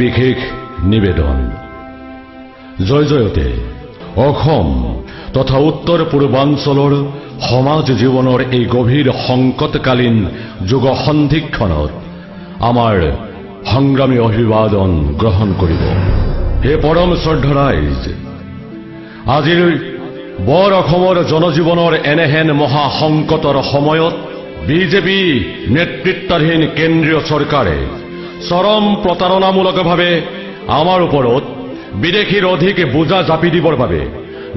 বিশেষ নিবেদন জয় জয়তে অসম তথা উত্তৰ পূৰ্বাঞ্চলৰ সমাজ জীৱনৰ এই গভীৰ সংকটকালীন যুগ সন্ধিক্ষণত আমাৰ সংগ্ৰামী অভিবাদন গ্ৰহণ কৰিব। হে পৰম শ্ৰদ্ধা ৰাইজ, আজিৰ বৰ অসমৰ জনজীৱনৰ এনেহেন মহা সংকটৰ সময়ত বিজেপি নেতৃত্বাধীন কেন্দ্ৰীয় চৰকাৰে চৰম প্ৰতাৰণামূলকভাৱে আমাৰ ওপৰত বিদেশীৰ অধিক বোজা জাপি দিবৰ বাবে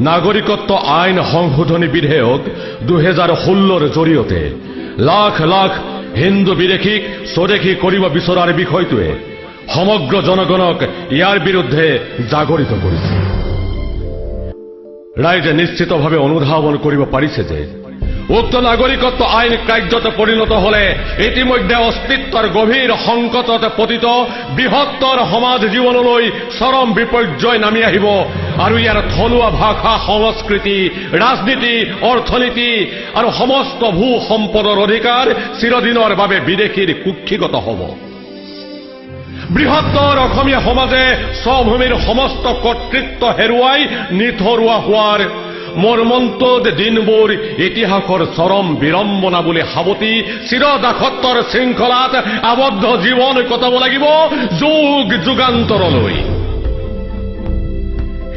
নাগৰিকত্ব আইন সংশোধনী বিধেয়ক 2016ৰ জৰিয়তে লাখ লাখ হিন্দু বিদেশীক স্বদেশী কৰিব বিচৰাৰ বিষয়টোৱে সমগ্ৰ জনগণক ইয়াৰ বিৰুদ্ধে জাগৰিত কৰিছে। ৰাইজে নিশ্চিতভাৱে অনুধাৱন কৰিব পাৰিছে যে উক্ত নাগৰিকত্ব আইন কাৰ্যত পৰিণত হলে ইতিমধ্যে অস্তিত্বৰ গভীৰ সংকটত পতিত বৃহত্তৰ সমাজ জীৱনলৈ চৰম বিপৰ্যয় নামি আহিব আৰু ইয়াৰ থলুৱা ভাষা সংস্কৃতি ৰাজনীতি অৰ্থনীতি আৰু সমস্ত ভূ সম্পদৰ অধিকাৰ চিৰদিনৰ বাবে বিদেশীৰ কুক্ষিগত হ'ব। বৃহত্তৰ অসমীয়া সমাজে স্বভূমিৰ সমস্ত কৰ্তৃত্ব হেৰুৱাই নিথৰুৱা হোৱাৰ মৰ্মন্তদ দিনবোৰ ইতিহাসৰ চৰম বিড়ম্বনা বুলি সাৱটি চিৰদাসত্বৰ শৃংখলাত আবদ্ধ জীৱন কটাব লাগিব যুগ যুগান্তৰলৈ।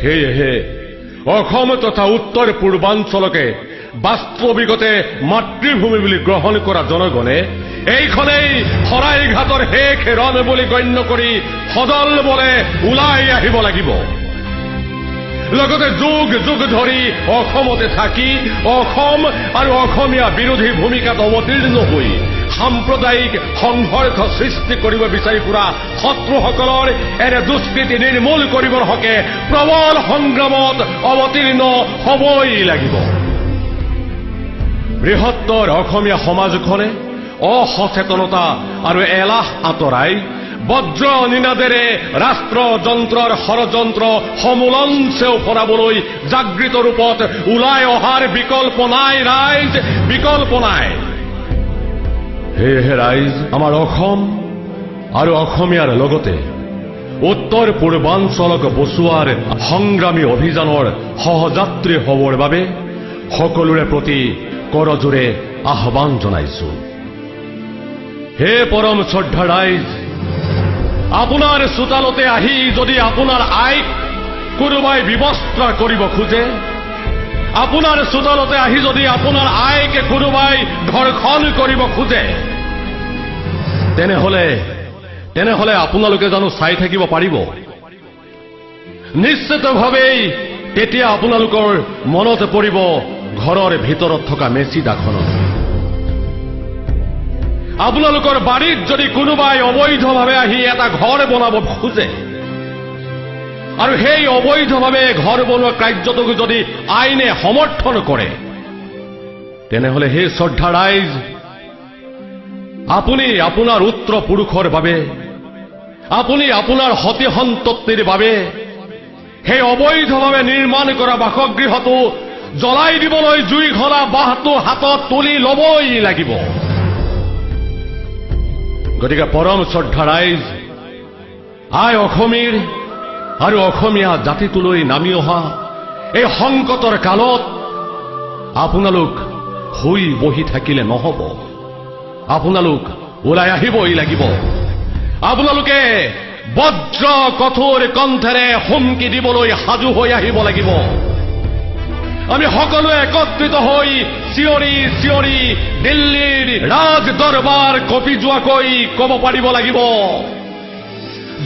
সেয়েহে অসম তথা উত্তৰ পূৰ্বাঞ্চলকে বাস্তৱিকতে মাতৃভূমি বুলি গ্ৰহণ কৰা জনগণে এইখনেই শৰাইঘাটৰ শেষ ৰণ বুলি গণ্য কৰি সদল বলে ওলাই আহিব লাগিব। লগতে যুগ যুগ ধৰি অসমতে থাকি অসম আৰু অসমীয়া বিৰোধী ভূমিকাত অৱতীৰ্ণ হৈ সাম্প্ৰদায়িক সংঘৰ্ষ সৃষ্টি কৰিব বিচাৰি ফুৰা শত্ৰুসকলৰ এনে দুষ্কৃতি নিৰ্মূল কৰিবৰ হকে প্ৰবল সংগ্ৰামত অৱতীৰ্ণ হ'বই লাগিব। বৃহত্তৰ অসমীয়া সমাজখনে অসচেতনতা আৰু এলাহ আঁতৰাই বজ্ৰ নিনাদেৰে ৰাষ্ট্ৰযন্ত্ৰৰ ষড়যন্ত্ৰ সমূলঞ্চে উপৰাবলৈ জাগৃত ৰূপত ওলাই অহাৰ বিকল্প নাই ৰাইজ, বিকল্প নাই। সেয়েহে ৰাইজ, আমাৰ অসম আৰু অসমীয়াৰ লগতে উত্তৰ পূৰ্বাঞ্চলক বচোৱাৰ সংগ্ৰামী অভিযানৰ সহযাত্ৰী হ'বৰ বাবে সকলোৰে প্ৰতি কৰজোৰে আহ্বান জনাইছো। হে পৰম শ্ৰদ্ধা ৰাইজ, আপোনাৰ চোতালতে আহি যদি আপোনাৰ আইক কোনোবাই বিবস্ত্ৰ কৰিব খোজে, আপোনাৰ চোতালতে আহি যদি আপোনাৰ আইক কোনোবাই ধৰ্ষণ কৰিব খোজে, তেনেহলে আপোনালোকে জানো চাই থাকিব পাৰিব? নিশ্চিতভাৱেই তেতিয়া আপোনালোকৰ মনত পৰিব ঘৰৰ ভিতৰত থকা মেচিদাখনত। আপোনালোকৰ বাৰীত যদি কোনোবাই অবৈধভাৱে আহি এটা ঘৰ বনাব খোজে আৰু সেই অবৈধভাৱে ঘৰ বনোৱা কাৰ্যটোক যদি আইনে সমৰ্থন কৰে, তেনেহলে হে শ্ৰদ্ধা ৰাইজ, আপুনি আপোনাৰ উত্তৰ পুৰুষৰ বাবে, আপুনি আপোনাৰ সতী সন্ততিৰ বাবে সেই অবৈধভাৱে নিৰ্মাণ কৰা বাসগৃহটো জ্বলাই দিবলৈ জুই ধৰা বাহটো হাতত তুলি ল'বই লাগিব। গতিকে পৰম শ্ৰদ্ধা ৰাইজ, আই অসমীৰ আৰু অসমীয়া জাতিটোলৈ নামি অহা এই সংকটৰ কালত আপোনালোক শুই বহি থাকিলে নহ'ব। আপোনালোক ওলাই আহিবই লাগিব। আপোনালোকে বজ্ৰ কঠোৰ কণ্ঠেৰে হুমকি দিবলৈ সাজু হৈ আহিব লাগিব। আমি সকলোৱে একত্ৰিত হৈ চিঞৰি চিঞৰি দিল্লীৰ ৰাজ দৰবাৰ কঁপি যোৱাকৈ ক'ব পাৰিব লাগিব,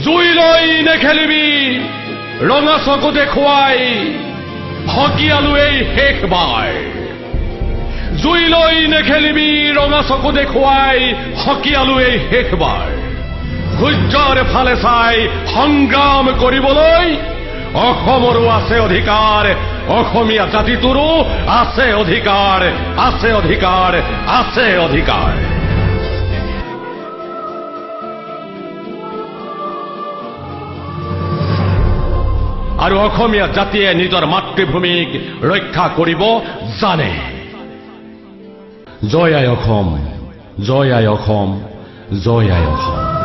জুই লৈ নেখেলিবি, ৰঙা চকু দেখুৱাই সকীয়ালো এই শেষবাৰ। জুই লৈ নেখেলিবি, ৰঙা চকু দেখুৱাই সকীয়ালো এই শেষবাৰ। সূৰ্যৰ ফালে চাই সংগ্ৰাম কৰিবলৈ অসমৰো আছে অধিকাৰ, অসমীয়া জাতিটোৰো আছে অধিকাৰ, আছে অধিকাৰ, আছে অধিকাৰ। আৰু অসমীয়া জাতিয়ে নিজৰ মাতৃভূমিক ৰক্ষা কৰিব জানে। জয় আই অসম, জয় আই অসম, জয় আই অসম।